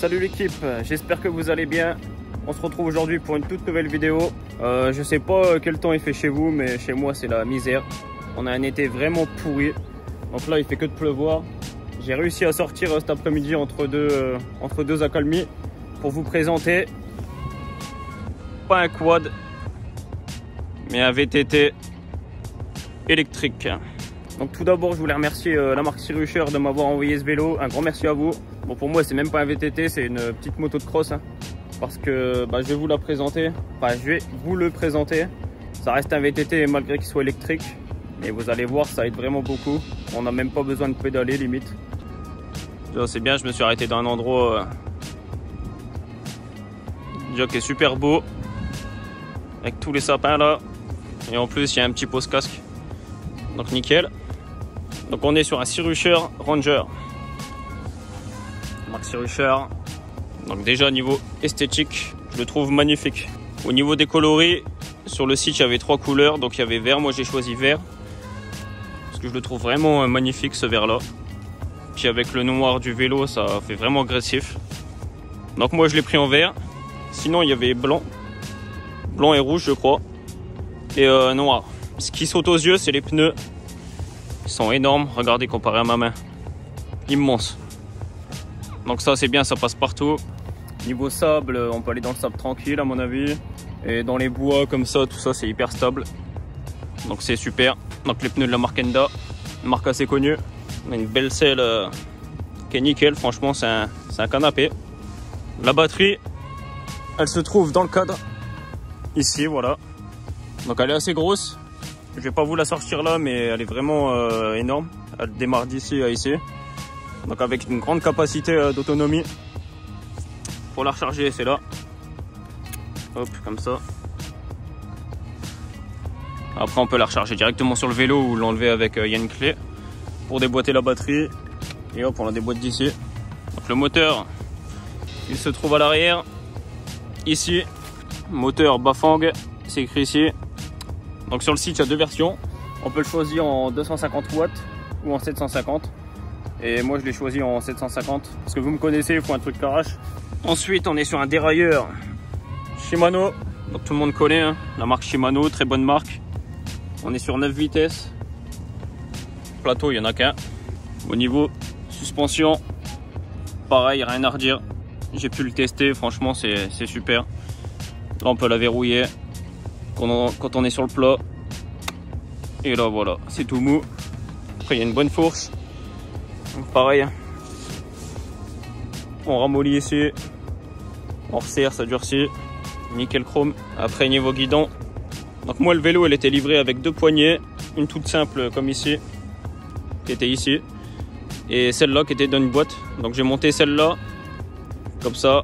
Salut l'équipe, j'espère que vous allez bien. On se retrouve aujourd'hui pour une toute nouvelle vidéo. Je sais pas quel temps il fait chez vous, mais chez moi c'est la misère. On a un été vraiment pourri. Donc là il fait que de pleuvoir. J'ai réussi à sortir cet après-midi entre deux accalmies pour vous présenter pas un quad mais un VTT électrique. Donc tout d'abord je voulais remercier la marque Sirusher de m'avoir envoyé ce vélo. Un grand merci à vous. Bon, pour moi c'est même pas un VTT, c'est une petite moto de cross, hein, parce que je vais vous la présenter. Enfin je vais vous le présenter. Ça reste un VTT malgré qu'il soit électrique, et vous allez voir ça aide vraiment beaucoup. On n'a même pas besoin de pédaler limite. C'est bien, je me suis arrêté dans un endroit déjà qui est super beau avec tous les sapins là, et en plus il y a un petit pose-casque, donc nickel. Donc on est sur un Sirusher Ranger, marque Sirusher. Donc déjà niveau esthétique je le trouve magnifique. Au niveau des coloris, sur le site il y avait 3 couleurs, donc il y avait vert, moi j'ai choisi vert parce que je le trouve vraiment magnifique ce vert là. Puis avec le noir du vélo ça fait vraiment agressif, donc moi je l'ai pris en vert. Sinon il y avait blanc et rouge je crois, et noir. Ce qui saute aux yeux c'est les pneus. Ils sont énormes, regardez comparé à ma main, immense. Donc ça c'est bien, ça passe partout. Niveau sable, on peut aller dans le sable tranquille à mon avis, et dans les bois comme ça, tout ça c'est hyper stable, donc c'est super. Donc les pneus de la marque Enda, une marque assez connue. On a une belle selle qui est nickel, franchement c'est un canapé. La batterie elle se trouve dans le cadre ici, voilà. Donc elle est assez grosse, je vais pas vous la sortir là, mais elle est vraiment énorme. Elle démarre d'ici à ici, donc avec une grande capacité d'autonomie. Pour la recharger c'est là, hop comme ça. Après on peut la recharger directement sur le vélo ou l'enlever avec il y a une clé pour déboîter la batterie, et hop on la déboîte d'ici. Donc le moteur il se trouve à l'arrière ici, moteur Bafang, c'est écrit ici. Donc sur le site il y a deux versions, on peut le choisir en 250 watts ou en 750, et moi je l'ai choisi en 750 parce que vous me connaissez, il faut un truc carrache. Ensuite on est sur un dérailleur Shimano, donc tout le monde connaît hein, la marque Shimano, très bonne marque. On est sur 9 vitesses, plateau il n'y en a qu'un. Au niveau suspension pareil, rien à redire, j'ai pu le tester, franchement c'est super. Là on peut la verrouiller quand on est sur le plat, et là voilà c'est tout mou. Après il y a une bonne fourche, donc pareil on ramollit ici, on resserre, ça durcit, nickel chrome. Après niveau guidon, donc moi le vélo elle était livrée avec 2 poignées, une toute simple comme ici qui était ici, et celle-là qui était dans une boîte. Donc j'ai monté celle-là comme ça,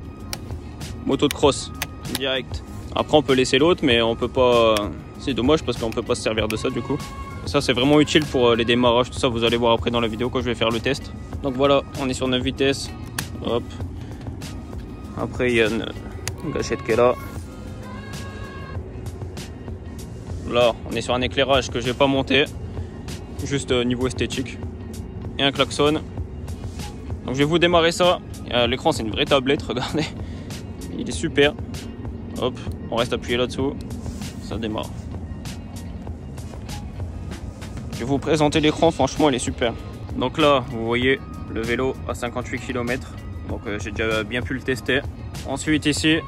moto de cross direct. Après on peut laisser l'autre, mais on peut pas, c'est dommage parce qu'on peut pas se servir de ça du coup. Ça c'est vraiment utile pour les démarrages, tout ça vous allez voir après dans la vidéo quand je vais faire le test. Donc voilà, on est sur 9 vitesses, hop. Après il y a une gâchette qui est là. Là on est sur un éclairage que je vais pas monter, juste niveau esthétique, et un klaxon. Donc je vais vous démarrer ça. L'écran c'est une vraie tablette, regardez, il est super. Hop, on reste appuyé là-dessous, ça démarre. Je vais vous présenter l'écran, franchement il est super. Donc là vous voyez le vélo à 58 km, donc j'ai déjà bien pu le tester. Ensuite ici,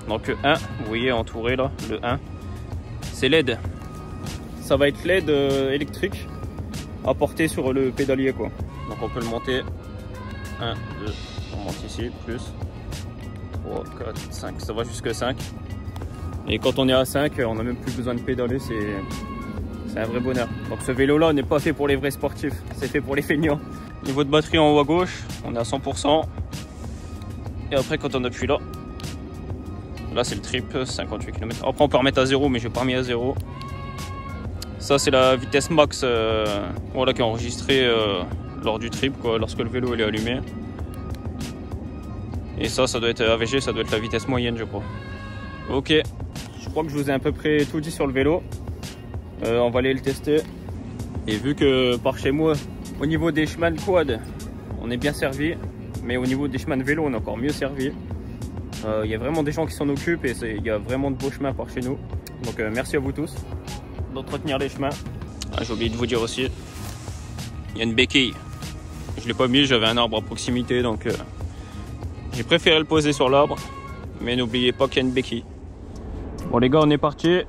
donc 1, vous voyez entouré là, le 1, c'est LED. Ça va être LED électrique à porter sur le pédalier quoi. Donc on peut le monter, 1, 2, on monte ici, plus 3, 4, 5, ça va jusque 5. Et quand on est à 5, on n'a même plus besoin de pédaler, c'est un vrai bonheur. Donc ce vélo là n'est pas fait pour les vrais sportifs, c'est fait pour les feignants. Niveau de batterie en haut à gauche, on est à 100%. Et après quand on appuie là c'est le trip, 58 km. Après on peut remettre à 0, mais je n'ai pas remis à 0. Ça c'est la vitesse max voilà, qui est enregistrée lors du trip quoi, lorsque le vélo il est allumé. Et ça doit être AVG, ça doit être la vitesse moyenne je crois. Ok, je crois que je vous ai à peu près tout dit sur le vélo. On va aller le tester. Et vu que par chez moi, au niveau des chemins de quad, on est bien servi, Mais au niveau des chemins de vélo, on est encore mieux servi. Il y a vraiment des gens qui s'en occupent et il y a vraiment de beaux chemins par chez nous. Donc merci à vous tous d'entretenir les chemins. Ah, j'ai oublié de vous dire aussi, il y a une béquille. Je l'ai pas mis, j'avais un arbre à proximité, donc j'ai préféré le poser sur l'arbre. Mais n'oubliez pas qu'il y a une béquille. Bon les gars, on est parti.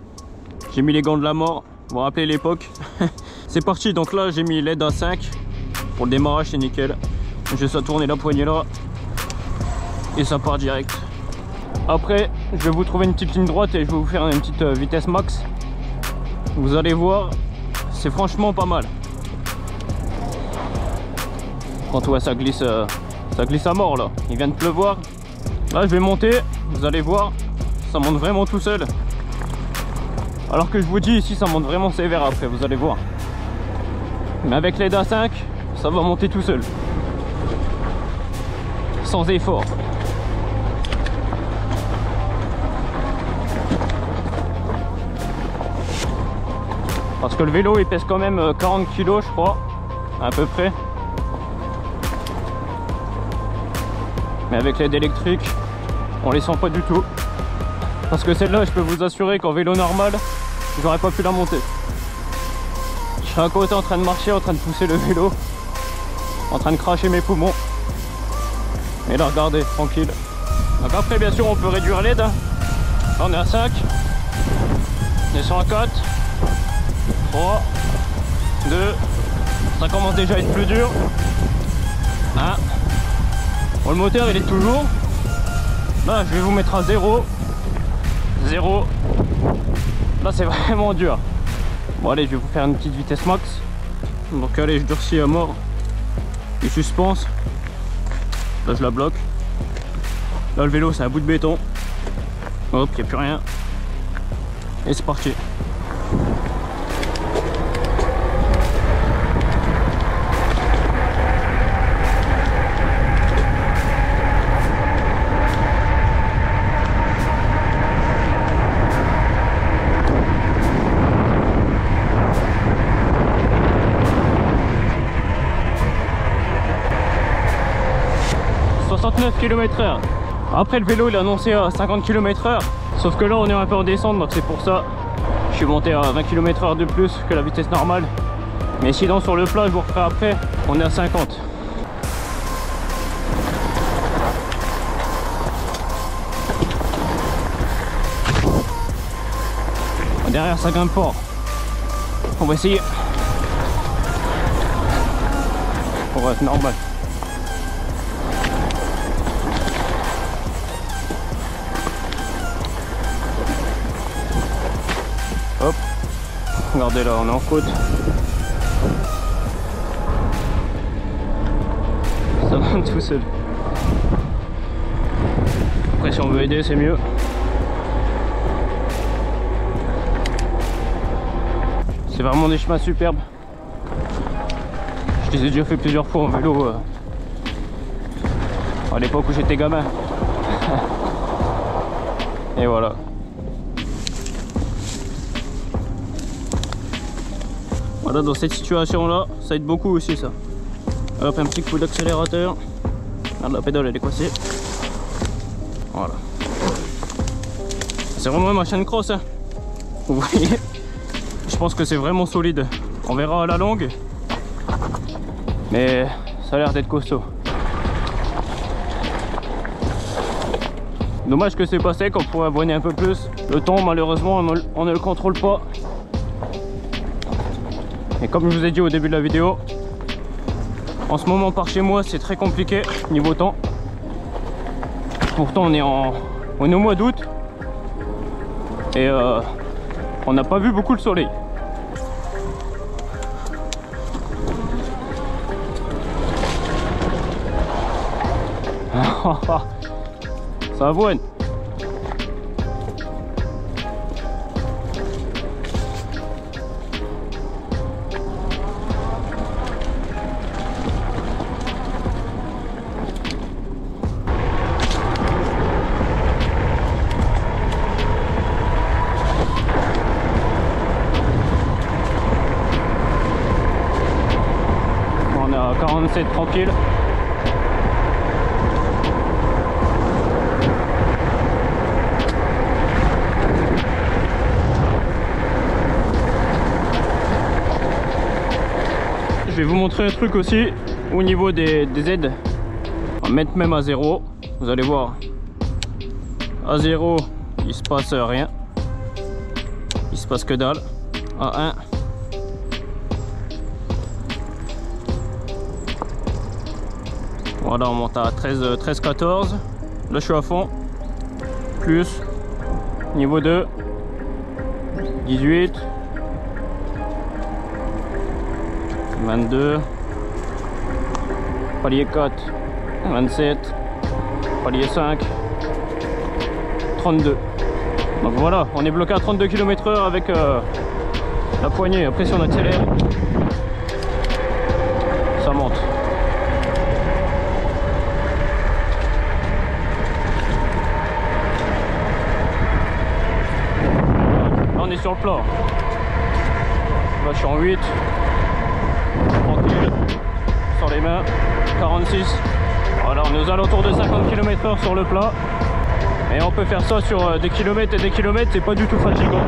J'ai mis les gants de la mort. Vous vous rappelez l'époque. C'est parti, donc là j'ai mis l'aide à 5. Pour le démarrage c'est nickel. Juste à tourner la poignée là. Et ça part direct. Après je vais vous trouver une petite ligne droite et je vais vous faire une petite vitesse max. Vous allez voir, c'est franchement pas mal. Quand ouais, ça glisse à mort là. Il vient de pleuvoir. Là je vais monter, vous allez voir, ça monte vraiment tout seul. Alors que je vous dis ici ça monte vraiment sévère après, vous allez voir. Mais avec l'aide à 5, ça va monter tout seul. Sans effort. Parce que le vélo il pèse quand même 40 kg je crois, à peu près. Mais avec l'aide électrique, on les sent pas du tout. Parce que celle-là, je peux vous assurer qu'en vélo normal, j'aurais pas pu la monter. Je serais à côté en train de marcher, en train de pousser le vélo, en train de cracher mes poumons. Et là, regardez, tranquille. Donc après, bien sûr, on peut réduire l'aide. Là, on est à 5. On descend à 4. 3. 2. Ça commence déjà à être plus dur. 1. Bon, le moteur il est toujours. Là je vais vous mettre à 0. 0. Là c'est vraiment dur. Bon allez, je vais vous faire une petite vitesse max. Donc allez, je durcis à mort. Et suspense. Là je la bloque. Là le vélo c'est un bout de béton. Hop, il n'y a plus rien. Et c'est parti. km/h. Après le vélo il est annoncé à 50 km/h, sauf que là on est un peu en descente, donc c'est pour ça je suis monté à 20 km/h de plus que la vitesse normale. Mais sinon sur le plat, je vous referai après, on est à 50. Derrière ça grimpe fort. On va essayer. On va être normal. Hop, regardez là, on est en côte. Ça monte tout seul. Après si on veut aider c'est mieux. C'est vraiment des chemins superbes. Je les ai déjà fait plusieurs fois en vélo à l'époque où j'étais gamin. Et voilà. Voilà, dans cette situation là, ça aide beaucoup aussi ça. Hop, un petit coup d'accélérateur. La pédale elle est coincée. Voilà. C'est vraiment ma chaîne cross hein. Vous voyez, je pense que c'est vraiment solide. On verra à la longue. Mais ça a l'air d'être costaud. Dommage que c'est pas sec, on pourrait abonner un peu plus. Le temps malheureusement on ne le contrôle pas. Et comme je vous ai dit au début de la vidéo, en ce moment par chez moi c'est très compliqué niveau temps. Pourtant on est au mois d'août et on n'a pas vu beaucoup le soleil. Ça avoine. On est à 47 tranquille. Je vais vous montrer un truc aussi au niveau des aides. On va mettre même à 0. Vous allez voir, à 0 il se passe rien, il se passe que dalle. À 1, voilà, on monte à 13, 14. Là je suis à fond. Plus, niveau 2, 18, 22, palier 4, 27, palier 5, 32. Donc voilà, on est bloqué à 32 km/h avec la poignée. Après si on accélère, ça monte. Là on est sur le plat. Là je suis en 8. Tranquille. Sur les mains. 46. Voilà, on est aux alentours de 50 km/h sur le plat. Et on peut faire ça sur des kilomètres et des kilomètres, c'est pas du tout fatigant.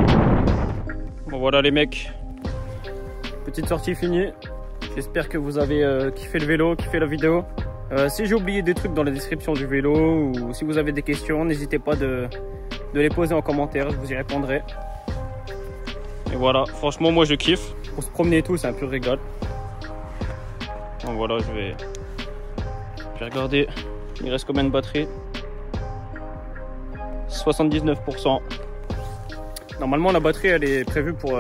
Bon voilà les mecs, petite sortie finie. J'espère que vous avez kiffé le vélo, kiffé la vidéo. Si j'ai oublié des trucs dans la description du vélo ou si vous avez des questions, n'hésitez pas de les poser en commentaire, je vous y répondrai. Et voilà, franchement moi je kiffe. Pour se promener et tout, c'est un pur régal. Donc voilà, je vais regarder, il reste combien de batterie. 79%. Normalement la batterie elle est prévue pour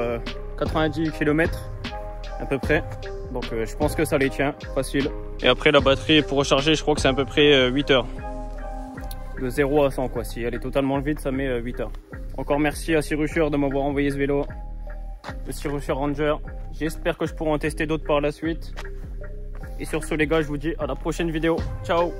90 km à peu près. Donc je pense que ça les tient facile. Et après la batterie pour recharger je crois que c'est à peu près 8 heures. De 0 à 100 quoi. Si elle est totalement vide ça met 8 heures. Encore merci à Sirusher de m'avoir envoyé ce vélo. Le Sirusher Ranger. J'espère que je pourrai en tester d'autres par la suite. Et sur ce les gars je vous dis à la prochaine vidéo. Ciao.